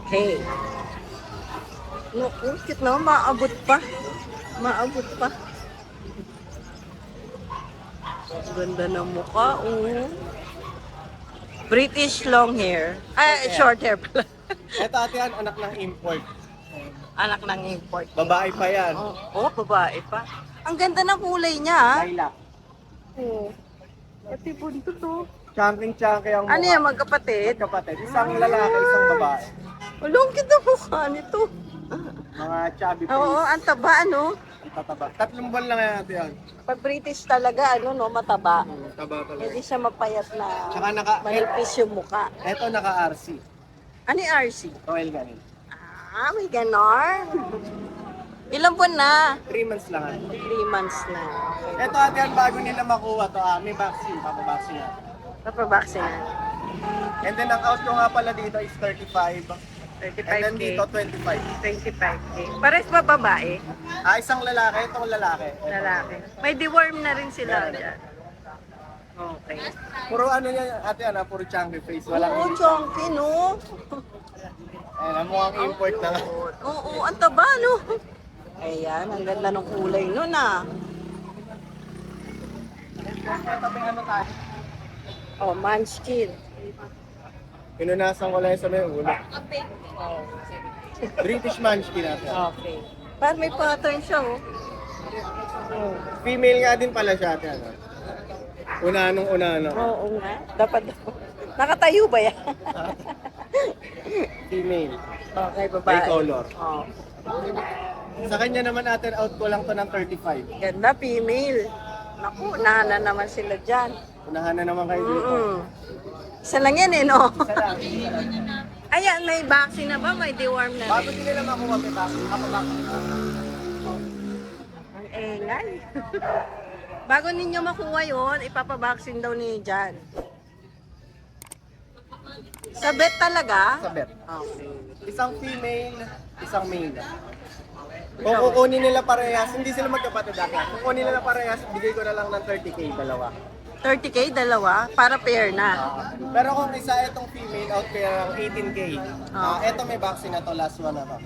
Okay. No, cute no? Maabot pa. Maabot pa. Ganda ng mukha, oh. British long hair. Ay, short hair pala. Ito ate yan, anak ng import. Anak ng import. Babae pa yan. Oh, babae pa. Ang ganda ng kulay niya, ha? Lilac. Oh. Pati bunto to. Chunking ang Ano mukha. yan, magkapatid? Kapatid. Isang lalaki, isang babae. Ulong kita mukha nito. Mga chubby face. Oo, ang taba, ano? Ang tataba. 3 buwan lang yan ate yan. Pag British talaga, ano, no, mataba. Taba talaga. Hindi siya mapayat na Tsaka manipis yung mukha. Ito naka-RC. Ano yung RC? Royal Canin. Ah, may ganon. Ilang buwan na? 3 months lang ate. 3 months na. Okay. Ito ate yan, bago nila makuha to, may vaccine. Papabaksin yan. Napabaksin na. And then ang out ko nga pala dito is 35. And then 35K. dito 25. 25K. Pares ba babae? Isang lalaki, itong lalaki. Lalaki. May deworm na rin sila Meron. dyan. Okay. Puro ano yan, ate yan, puro chunky face. Oo, Walang chunky, no? Ayan, ang mukhang import na. Oo, ang taba, no? Ayan, ang ganda ng kulay nun, ah. Ito may ano tayo. Oh, munchkin. Pinunasan ko lang sa may ulo. British Munchkin natin. Okay. Parang may pattern siya, oh. Female nga din pala siya ate. Ano? Una-ano. Oo nga. Dapat. Nakatayo ba yan? Female. Okay, babae. May color. Oh. Sa kanya naman natin out ko lang to ng 35. Ganda, female. Naku, nana naman sila dyan. Unahan na naman kayo dito. Isa lang yan, eh, no? Isa lang. Ayan, may vaccine na ba? May deworm na Bago rin. din nila makuha may vaccine. Ako vaccine. Ang engay. Bago ninyo makuha yon, ipapabaksin daw ni Jan. Sa vet talaga? Sa bet. Okay. Isang female, isang male. Kung kukunin nila parehas, hindi sila magkapatid ako. Kung kukunin nila parehas, bigay ko na lang ng 30K, dalawa. 30K, dalawa, para pair na. Pero kung isa itong female, out kaya ng 18K. Ito may vaccine na to, last one na to.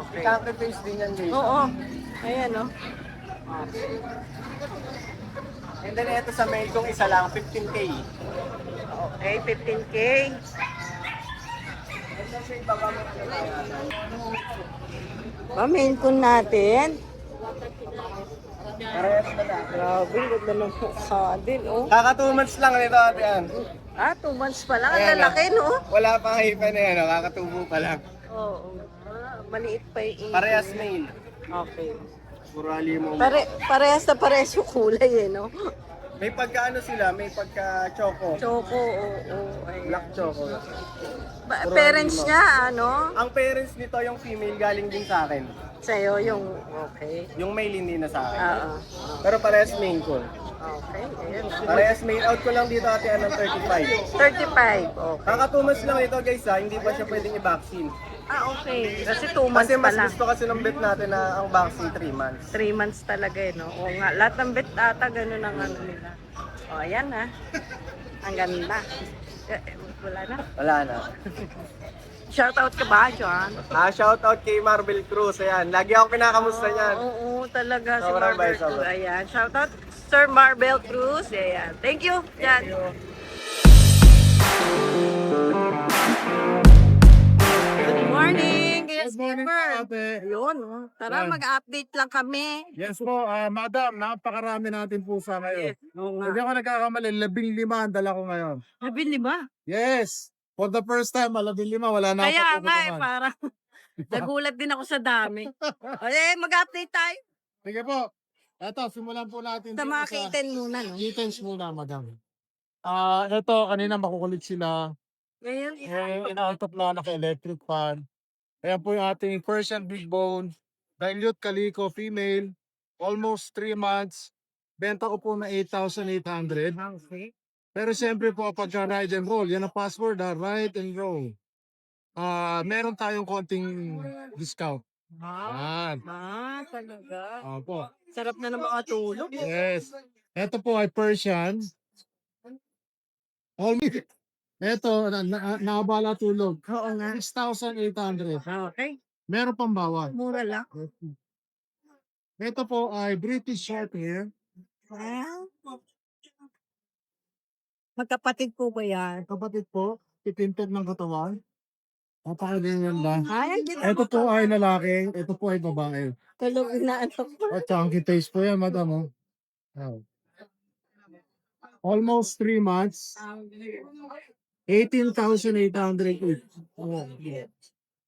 Okay. Cancer face din yan, guys. Oo. Ayan, no? And then ito sa male, kung isa lang, 15K. Okay, 15K. Ito sa iba ba? Main ko natin. Parehas na na. Grabe, ganda ng mukha din, oh. Kaka 2 months lang nito ate yan. Ah, 2 months pa lang. Ang Ayan, lalaki, no? Wala pang hipa na yan, kakatubo pa lang. Oo. Maliit pa yung ipin. Parehas male. Okay. Puro mo. Parehas na parehas yung kulay, eh, no? May pagka ano sila, may pagka choco. Choco, oo. Ayan. Black choco. Parents niya, ano? Ang parents nito, yung female, galing din sa akin. Sa'yo yung, okay. Yung male hindi na sa akin. Oo. Pero parehas main ko. Okay, ayan. Parehas main out ko lang dito ate ng 35. 35, okay. Kaka 2 months lang ito guys ha, hindi pa siya pwedeng i-vaccine. Ah, okay. Kasi 2 months Kasi pa mas lang. gusto kasi ng bet natin na ang vaccine 3 months. 3 months talaga, eh, no? Oo nga, lahat ng bet ata, ganun ang ano nila. O, ayan, ha. Ang ganda. Wala na. Wala na. Shoutout ka ba, John? Shout out kay Marvel Cruz. Ayan, lagi ako kinakamusta niyan. Oo, talaga si Sobrang Marbel bait, Cruz. sobrang. Ayan, shoutout Sir Marbel Cruz. Ayan. Thank you, John. Good morning, Good morning, Skipper. ate. Yun, oh. Tara, Yan. mag-update lang kami. Yes po, madam, napakarami natin pusa ngayon. Oo Hindi ako nagkakamali, 15 ang dala ko ngayon. 15? Yes! For the first time, 15, wala na Kaya ako nga, pupuntahan. parang nagulat din ako sa dami. Okay, mag-update tayo. Sige po. Eto, simulan po natin Sa dito mga kitten muna, no? kittens muna, madam. Ito, kanina makukulit sila. Ngayon, Ina-out na naka-electric fan. Ayan po yung ating Persian Big Bone, Dilute Calico female, almost 3 months. Benta ko po na 8,800. okay. Pero siyempre po pagka ride and roll, yan ang password ride and roll. Meron tayong konting discount. Wow. Yan. Talaga. Opo. Sarap na ng mga tulog. Yes. Ito po ay Persian. Almost, Eto, naabala tulog. Oo nga. 6,800. Okay. Meron pang bawal. Mura lang. Ito po ay British Shorthair. Wow. Magkapatid po ba yan? Kapatid po, itinted ng katawan. Napakaganyan lang. Ay, ang ganda. Ito po ay lalaki, ito po ay babae. Tulog na ano po. At chunky taste po yan, madam. Oh. Oh. Almost 3 months. 18,800 each. Oh.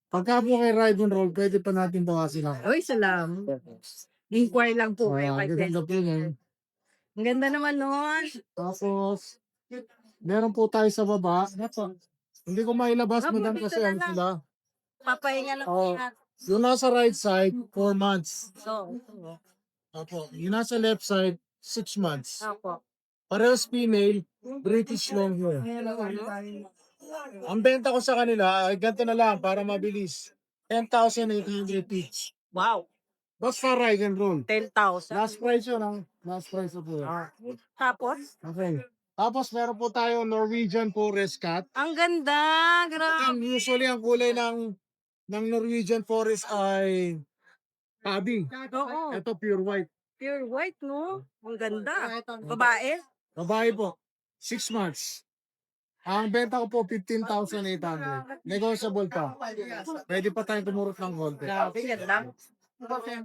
Pagka po kay ride and roll, pwede pa natin bawasin lang. Uy, salamat. Inquire lang po kayo kay Ken. Ganda po yan. Ang ganda naman nun. Tapos, meron po tayo sa baba. Hindi ko mailabas, Ah, madam, dito kasi na ano lang. sila. Papahinga lang po Oh. yan. Yung nasa right side, 4 months. So, Opo. Yung nasa left side, 6 months. ako. Parehas female, British long hair. Ang benta ko sa kanila, ay ganito na lang para mabilis. 10,800 each. Wow. Basta ride and roll. 10,000. Last price yun, ha? Last price na po yun. Tapos, Okay. Tapos meron po tayo Norwegian Forest Cat. ang ganda. Grabe. Usually ang kulay ng Norwegian Forest ay tabi. Oo. Ito pure white. Pure white, no? Ang ganda. Babae? Babae po. 6 months. Ang benta ko po 15,800. Negotiable pa. Pwede pa tayong tumurot ng konti. Grabe, ganda.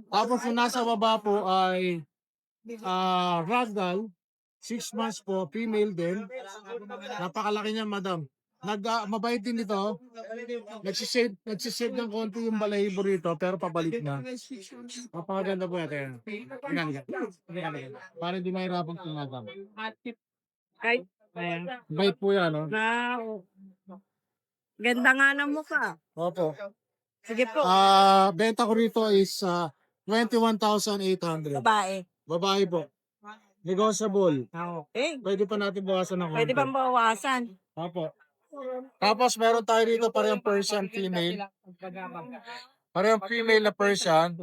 Tapos yung nasa baba po ay ragdoll. 6 months po, female din. Napakalaki niya, madam. Mabait din ito. Nagsisave ng konti yung balahibo rito, pero pabalik na. Napakaganda po natin. Para hindi mahirapan kung madam. Kahit, ayan. Bait po yan, no? Wow. Ganda nga ng mukha. Opo. Sige po. Benta ko rito is 21,800. Babae. Babae po. Negotiable. Okay. Pwede pa natin bawasan ng konti. Pwede bang bawasan? Opo. Tapos meron tayo dito parehong Persian female. Parehong female na Persian.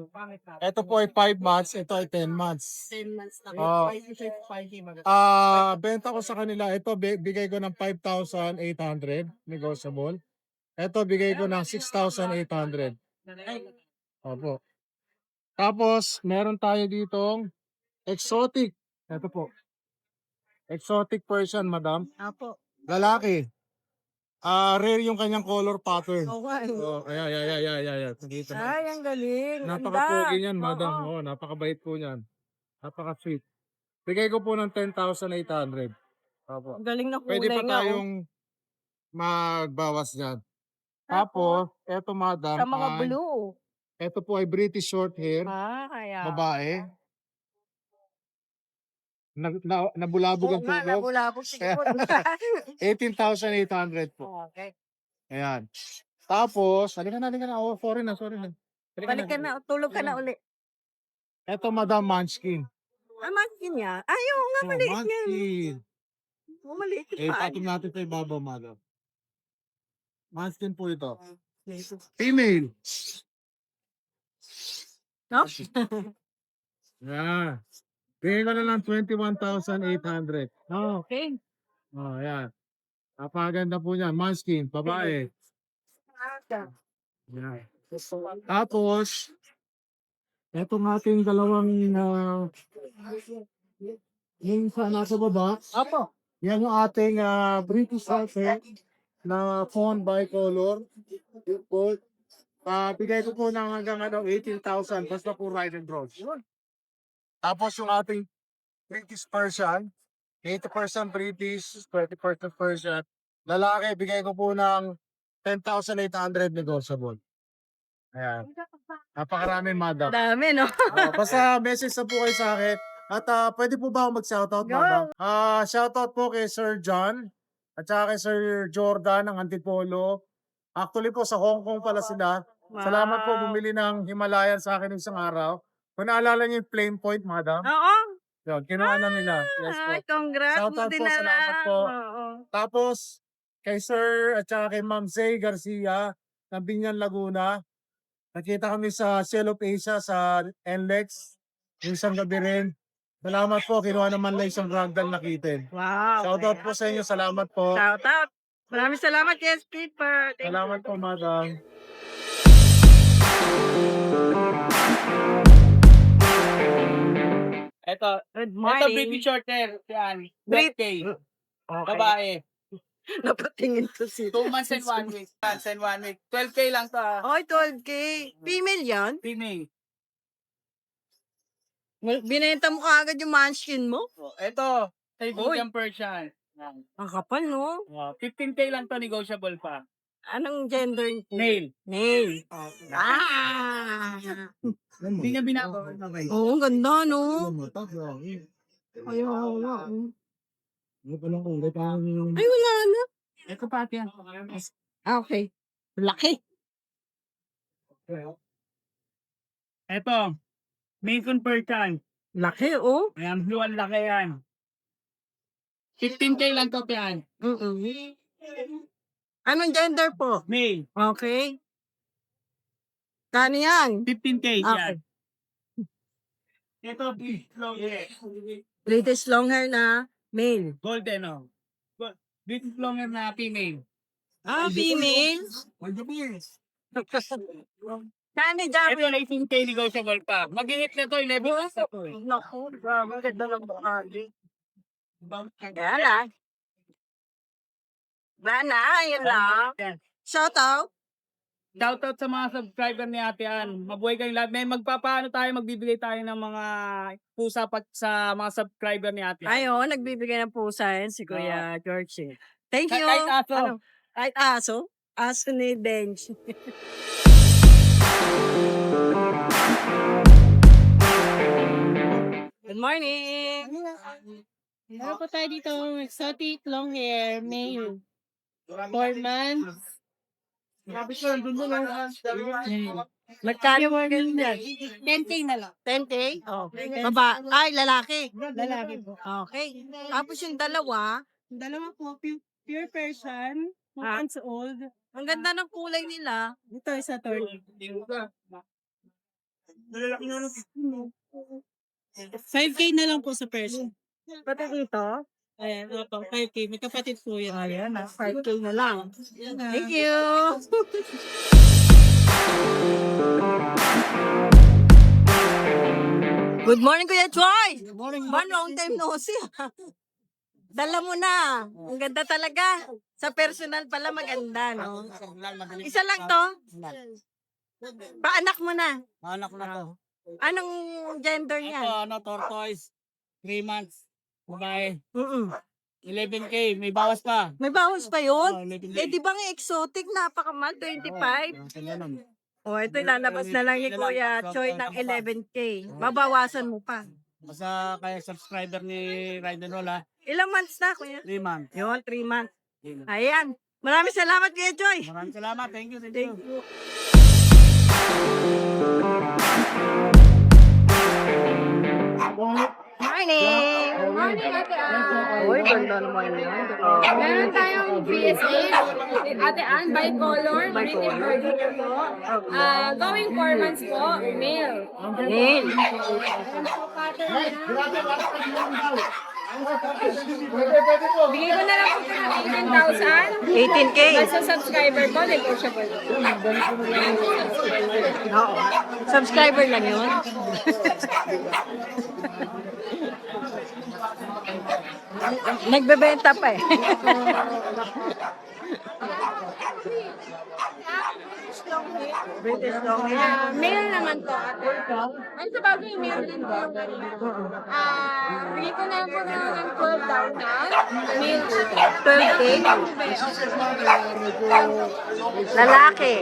Ito po ay 5 months, ito ay 10 months. 10 months na. Oh. Benta ko sa kanila, ito bigay ko ng 5,800 negotiable. Ito bigay ko ng 6,800. Opo. Tapos meron tayo ditong exotic. Ito po. Exotic Persian, madam. Apo. Lalaki. Rare yung kanyang color pattern. Okay. Oh, ayan. Dito na. Ay, ang galing. Napaka-pogi niyan, Oo. madam. Oh, napakabait po niyan. Napaka-sweet. Bigay ko po ng 10,800. Opo. Ang galing na kulay Pwede pa nga. tayong magbawas diyan. Tapos, eto madam, Sa mga blue. eto po ay British short hair, Kaya. babae. Nabulabog Oo ang nga, tulog. nabulabog siguro. 18,800 po. Okay. Ayan. Tapos, halika na. Oh, sorry na. Balik ka na, tulog ka na uli. Eto madam, Munchkin. Manskin niya. Ay, oo nga, maliit yan. Munchkin. Maliit Eh, pa. patong natin sa ibabaw, madam. Munchkin po ito. Female. No? Yan. Bigyan ko na lang 21,800. Okay. Oh, yan. Napakaganda po niyan. Munchkin, babae. Yan. Tapos, etong ating dalawang yung sa nasa baba. Opo. Yan yung ating British Shorthair na fawn bicolor. Bigay ko po ng hanggang 18,000 basta po ride and roll. Tapos yung ating British Persian, 80% British, 20% Persian. Lalaki, bigay ko po ng 10,800 negotiable. Ayan. Napakarami, madam. Dami, no? Basta message na po kayo sa akin. At pwede po ba ako mag-shoutout, Go! madam? Shoutout po kay Sir John at saka kay Sir Jordan ng Antipolo. Actually po, sa Hong Kong pala sila. Salamat po bumili ng Himalayan sa akin isang araw. Kung naalala niyo yung Flame Point, madam. Oo. Yun, kinuha na nila. Yes po. Ay, congrats. Shoutout Buti po, na salamat lang. po. Oo. Tapos, kay Sir at saka kay Ma'am Zay Garcia ng Binyan, Laguna. Nakita kami sa Shell of Asia sa NLEX. Yung isang gabi rin. Salamat po. Kinuha naman lang isang ragdoll na kitten. Wow. Shoutout po sa inyo. Salamat po. Shout out. Maraming salamat, yes, Skipper. Thank you. Salamat po, madam. Ito, Good ito morning. baby short hair. Yan. Brit- 12K. Okay. Babae. Napatingin to si... 2 months and 1 week. 2 months and 1 week. 12K lang to ah. Oy, 12K. Female yan? Female. Binenta mo kaagad yung manskin mo? Ito, Siberian Persian. Yan. Ang kapal, no? 15K lang to, negotiable pa. Anong gender niyo? Male. Male. Ah! Hindi niya binabawa. Oo, ang ganda, no? Ayaw, Ay, wala na. Ito pati yan. Okay. Laki. Ito, Mason Persian. Laki, oh. Ayan, blue ang laki yan. 15K lang to, yan. Anong gender po? Male. Okay. Kano yan? 15K Okay. yan. Ito, long hair. British long hair na male. Golden, oh. This is long hair na female. Ah, female? Kano dyan? Ito, 18K negotiable pa. Mag-init na to, 11 months na to eh. Naku, grabe. Ang ganda ng bakali. Kaya lang. Bana, yun lang. Shout out. Shoutout sa mga subscriber ni Ate Ann. Mabuhay kayong lahat. May magbibigay tayo ng mga pusa sa mga subscriber ni Ate Ann. Ayo, nagbibigay ng pusa yan si Kuya George. Thank you. Kahit aso. Ano? Kahit aso? Aso ni Bench. Good morning. Meron po tayo dito exotic long hair, male. 4 months. Magkano mo ganyan? 10K na lang. 10K? Oh. Ay, lalaki. Lalaki po. Okay. Tapos yung dalawa, Dalawa po, pure Persian, 2 Ah. months old. ang ganda ng kulay nila. Ito isa third. 5K na lang po sa Persian. Pati dito. Ayan, ito, 5K. May kapatid po yan. Ayan, 5K na lang. Thank you. Good morning, Kuya Troy. Good morning. Long time no see. Dala mo na. Ang ganda talaga. Sa personal pala maganda, no? Isa lang to? Paanak mo na. Anak na to. Anong gender niya? Tortoise. 3 months. Babae. 11K. May bawas pa. May bawas pa yun? 11K. Eh, di ba nga exotic, napakamahal, 25? O, ito lalabas na lang ni Kuya Choi ng 11K. Babawasan mo pa. Basta kaya subscriber ni Ride and Roll ha. Ilang months na, Kuya? 3 months. Yun, 3 months. Ayan. Maraming salamat, Kuya Choi. Maraming salamat. Thank you. Thank Thank you. you. Morning! Morning, Ate Ann. Uy, ganda naman yan. Meron tayong BSA, Ate Ann, bicolor, British Virginia po. Going 4 months po, male. Neil. Ayan po, pattern na. Bigay ko na lang po ito ng 18,000. 18K. Basta subscriber ko, negotiable. Oo. Subscriber lang yun. Nagbebenta pa eh. British long hair. Male naman to, Ate Ann. Ay, sa bagay, male din po. Bigay ko na lang po ng 12,000. Male po. 12K. Lalaki.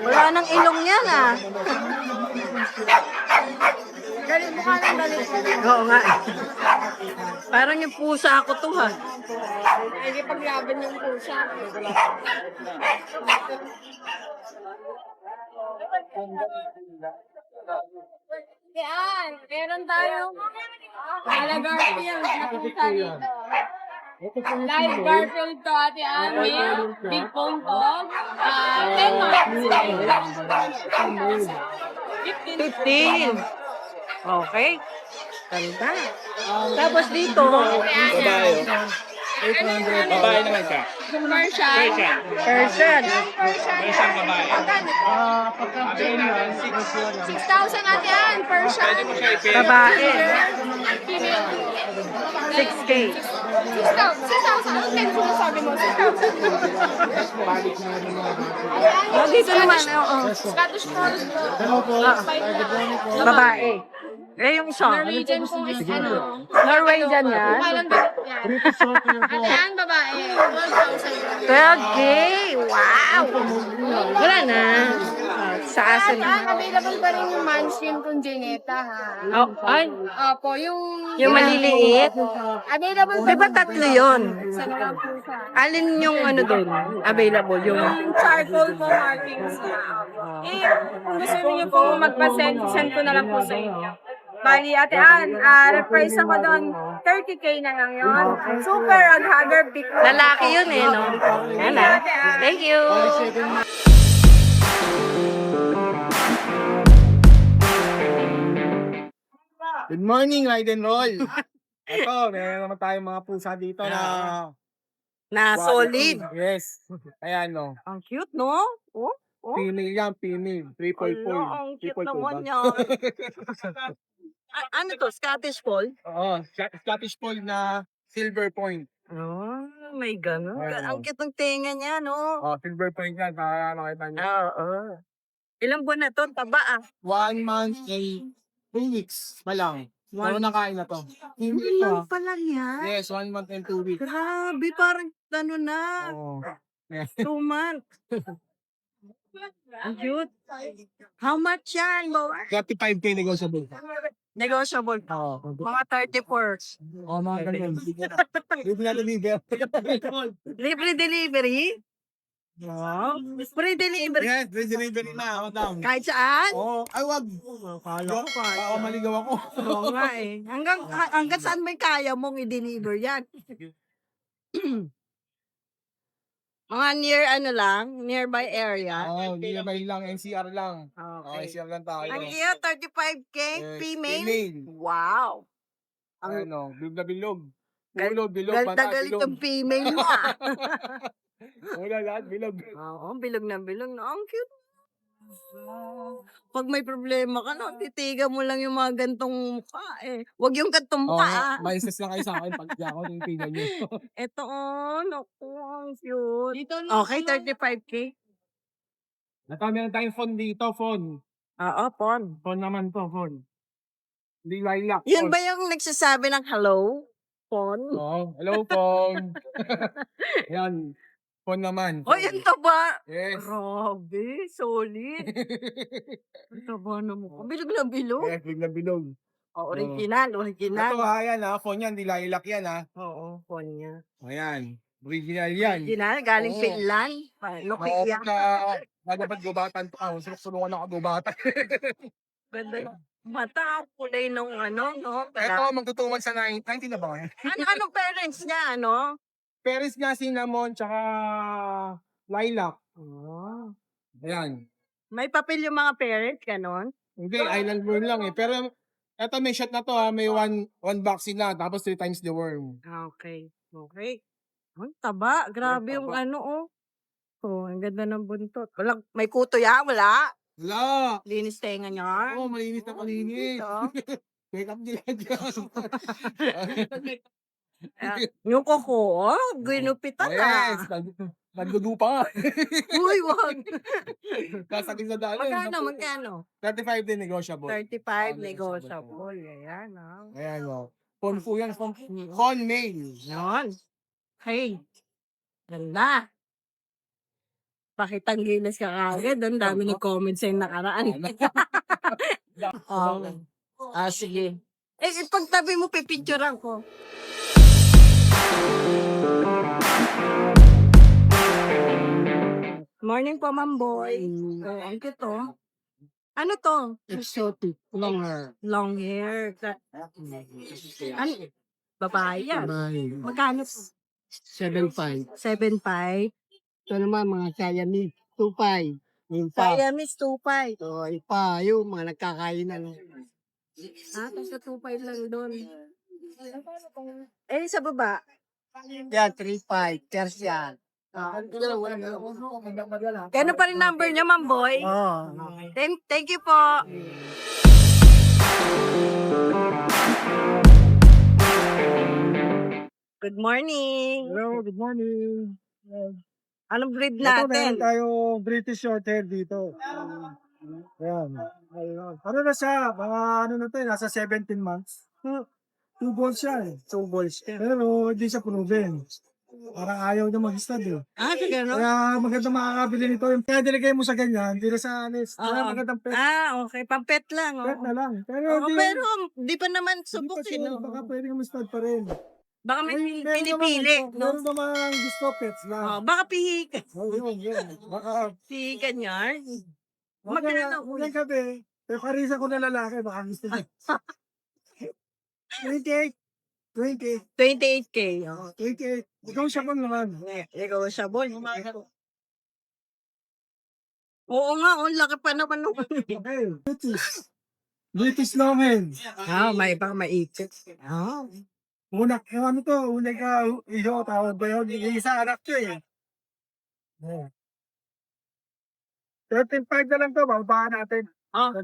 Wala nang ilong yan ah. Galit mo ka ng galit. Oo nga. Parang yung pusa ako to ha. Hindi paglaban yung pusa. Yan, meron tayong Garfield na pusa dito. Live Garfield to, Ate Ann. Male, big bone to. 10 months. 15. Okay. Ganda. Tapos dito, Babae naman siya. Persian. Persian. Persian babae. Pagka Korean, 6,000 ate Ann. Persian. Babae. Female. 6K. 6,000. Anong pin sinasabi mo? 6,000. Oh, dito naman. Oo. Scottish Fold. Babae. Eh, yung song. Norwegian po is ano. Norwegian yan. Parang ganito yan. Ate Ann, babae. 12,000. 12K. Wow. Wala na. Sa aso Ate na. Ann, available pa rin yung Manskin kung Geneta ha. Oh, ay. Opo, yung... Yung maliliit. Available Di ba tatlo yun? Isa na lang po siya. Alin yung ano doon? Available yung... Yung charcoal po markings na. Eh, kung gusto niyo po magpa-send, send ko na lang po sa inyo. Bali, Ate Ann, reprice ako doon, 30K na lang yun. Super hugger pick. Lalaki yun eh, no? Yan na. Thank you. Good morning, Ride and Roll. Ito, meron naman tayong mga pusa dito na Na solid. Yes. Ayan, no. Ang cute, no? Oh, oh. Female yan, female. 3.4. Ala, ang cute naman yan. Ano to? Scottish Fold? Oo, Scottish Fold na Silver Point. Oh, may ganun. Ayun, Ang oh. cute ng tenga niya, no? Oh, Silver Point yan, para nakita niyo. Oo. Ilang buwan na to? Taba ah. 1 month and 2 weeks pa lang. Pero nakain na to. Ilang pa lang yan? Yes, 1 month and 2 weeks. Grabe, parang ano na. Oo. 2 months. Ang cute. How much yan, bo? 35K negotiable. Negotiable. Oo. Mga 34. Oo, mga ganyan. Libre na deliver. Libre delivery? Wow. Free delivery. Yes, free delivery na, madam. Kahit saan? Oo. Ay, wag. Kala ko, baka maligaw ako. Oo nga eh. Hanggang saan may kaya mong i-deliver yan? Mga near ano lang, nearby area. Oo, nearby lang, NCR lang. Okay. NCR lang tayo. Ang cute, 35K, Yes, female. female. Wow. Ano, bilog na bilog. Gal- Ulo, bilog, mata, Galit bilog. yung female mo ah. Wala lahat, bilog. Oo, bilog na bilog. No? Ang cute. Pag may problema ka, no, titigan mo lang yung mga gantong mukha eh. Huwag yung gantong Oo, mukha ah. ma-insist lang kayo sa akin pag di ako tinitingnan nyo. Ito oh, naku, ang cute. Dito na. Okay, 35K. Meron tayong phone dito, phone. Oo, pon. Phone naman to, phone. Hindi lilac. Yun phone. ba yung nagsasabi ng hello? Pon? Oo, hello, phone. Yan, phone naman. O, yan to ba? Yes. Grabe, solid. Ito ba naman? Bilog na bilog. Yes, big na bilog. Oh, original, Ito original. ha, yan ha, phone yan, hindi lilac yan ha. Oo, pon niya. Ayan, original yan. Original, galing Oo. Finland. Oo, Nokia. dapat gubatan to. Sulok-sulungan ako gubatan. Ganda ng mata, kulay nung ano, no? Ito, magtutungan sa 19 na ba yan? Anong parents niya, ano? Paris nga, cinnamon, tsaka lilac. Oh. Ayan. May papel yung mga parents, ganon? Hindi, island worm lang eh. Pero, eto may shot na to ha, may one vaccine na, tapos 3 times the worm. Okay. Okay. Ang taba. Grabe yung taba. ano, oh. Oh, ang ganda ng buntot. Walang, may kuto ya, wala. Wala! Linis tenga niya. Oo, malinis na malinis. Ito. Wake up nila dyan. Yung koko, oh, ginupitan Yes, na. nagdudu pa nga. Uy, wag. Kasagin sa daan. Magkano? 35 din negotiable. 35 negotiable. negotiable. Ayan, ah. Ayan o. Phone po yan. Phone mail. Yun. Hey. Ganda. Pakitang gilas ka kagad. Ang dami nag-comment sa'yo nakaraan. Oh. Sige. Eh, pagtabi mo, pipicturean ko. Morning po, Ma'am Boy. Oh, ang cute, oh. Ano to? Exotic. Long hair. Long hair. Ano? Babae yan. Magkano? 7.5. 7.5. Ito naman mga Siamese. 2.5. Yung pa. Siamese 2.5. So, ipa, yung mga nagkakainan. Ah, kasi 2.5 lang doon. Eh, sa baba? Yan, 3.5. Persian. Kano pa rin number niya, Ma'am Boy? Thank you po. Good morning. Hello, good morning. Anong breed Ito, meron natin? tayong British Shorthair dito. Ayan. Ayun. Ano na siya? Mga ano na to, nasa 17 months. 2 balls siya eh. 2 balls siya. Pero hindi siya proven. Parang ayaw niya mag-stud eh. Sa gano'n? Kaya maganda makakabili nito. Kaya diligay mo sa ganyan, hindi na sa anis. Kaya Oo. magandang pet. Okay. Pang-pet lang. Pet na lang. Pero Oo, hindi, pero di pa naman hindi subok pa sure. no? Baka pwede kang stud pa rin. Baka may Meron pinipili. naman- No? Meron naman gusto pets lang. Baka pihikan. Yun. Baka Pihikan niya. Magkano? Magkano? Ulang gabi. Pero karisa ko na lalaki, baka gusto niya. 28. 20. 28K. 28. Ikaw siya pa naman. Ikaw siya, boy. Oo nga, laki pa naman nung Okay. British Longhen. may baka maikot. Una, yung ano to, una ka, iyo, tawag ba yun? Yung isa anak ko eh. 13.5 na lang to, babaan natin.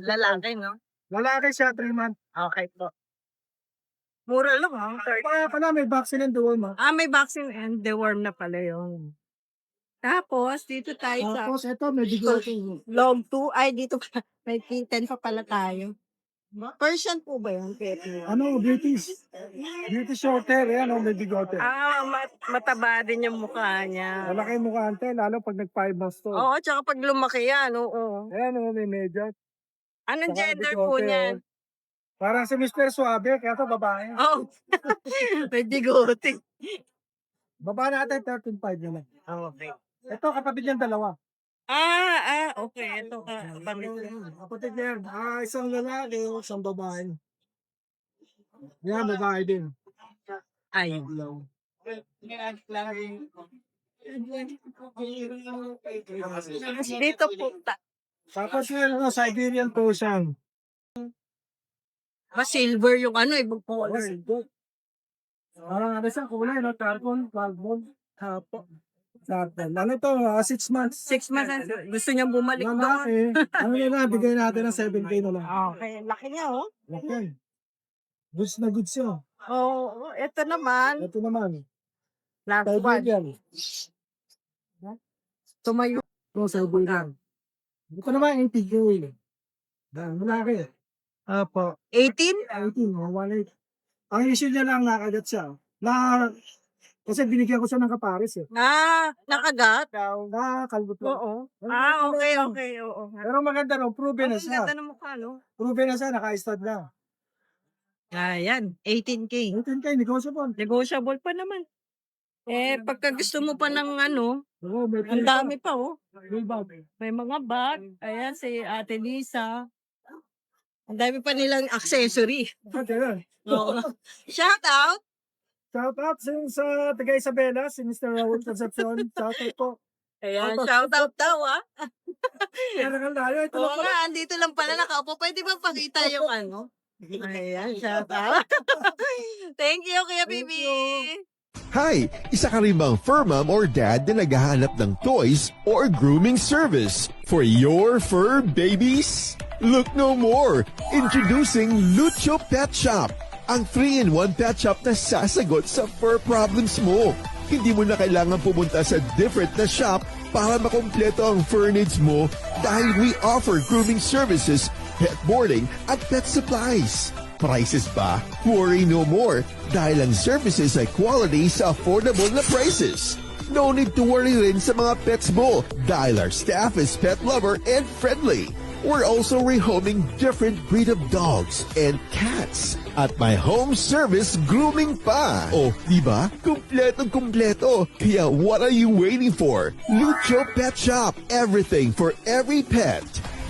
Lalaki, no? Lalaki siya, 3 months. Okay po. Mura lang, ha? Kaya pala may vaccine and dual mo. May vaccine and deworm na pala yun. Tapos, dito tayo sa Tapos ito, may bigote. log 2. Ay, dito pa. May kitten pa pala tayo. Persian po ba yun? Ano, British. British Shorthair, yan, may bigote. Mataba din yung mukha niya. Malaki yung mukha ante, lalo pag nag-5 months to. Oo, tsaka pag lumaki yan, oo. Ayan, may medyo. Anong Saka gender bigote, po niyan? Parang si Mr. Suabe, kaya to babae. Oh, may bigote. Baba natin, 13.5 na lang. Okay. Ito, kapatid niyang dalawa. Okay. Ito ka. Kapatid niyan, isang lalaki, isang babae. Yan, babae din. Ay. Dito po. Tapos yun, Siberian Persian. Silver yung ibang color. Parang ano siya, kulay, no? Carbon, Hapo. Carbon. Ano ito, 6 months. 6 months. Gusto niyang bumalik doon. Lalaki, ano na, bigay natin ng 7K na lang. Okay. Laki niya, oh. Okay. Goods na goods yun. Ito naman. Ito naman. Last one. Siberian. Tumayo. Ito, Siberian. Ito naman, 80K. Malaki. Apo. 18? 18, 1.8. Ang issue niya lang, nakagat siya. Kasi binigyan ko siya ng kapares eh. Nakagat? Nakakalbot lang. Oo. Okay. Oo. Pero maganda no, proven na Ang siya. ganda ng mukha, no? Proven na siya, naka-stud na. Ayan, 18K. 18K, negotiable. Negotiable pa naman. Pagka gusto mo pa ng Oo, may ang dami pa, oh. May bag. May mga bag. Ayan, si Ate Lisa. Ang dami pa nilang accessory. Ganun. Oo. Shout out! Shout out sa taga Isabela, si Mr. Raul Concepcion. Shout out po. Ayan, shout out daw, ah. Meron tayo. Ito Oo lang pala. nga, andito lang pala nakaupo. Pwede ba pakita yung Ayan, shout out. Thank you, Kuya Bibi. Hi! Isa ka rin bang fur mom or dad na naghahanap ng toys or grooming service for your fur babies? Look no more! Introducing Lucho Pet Shop, ang 3-in-1 pet shop na sasagot sa fur problems mo. Hindi mo na kailangan pumunta sa different na shop para makompleto ang fur needs mo dahil we offer grooming services, pet boarding at pet supplies. Prices ba? Worry no more dahil ang services ay quality sa affordable na prices. No need to worry rin sa mga pets mo dahil our staff is pet lover and friendly. We're also rehoming different breed of dogs and cats at my home service grooming pa. Oh, diba? Kumpletong-kumpleto. Kaya what are you waiting for? Lucho Pet Shop. Everything for every pet.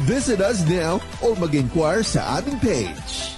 Visit us now or mag-inquire sa aming page.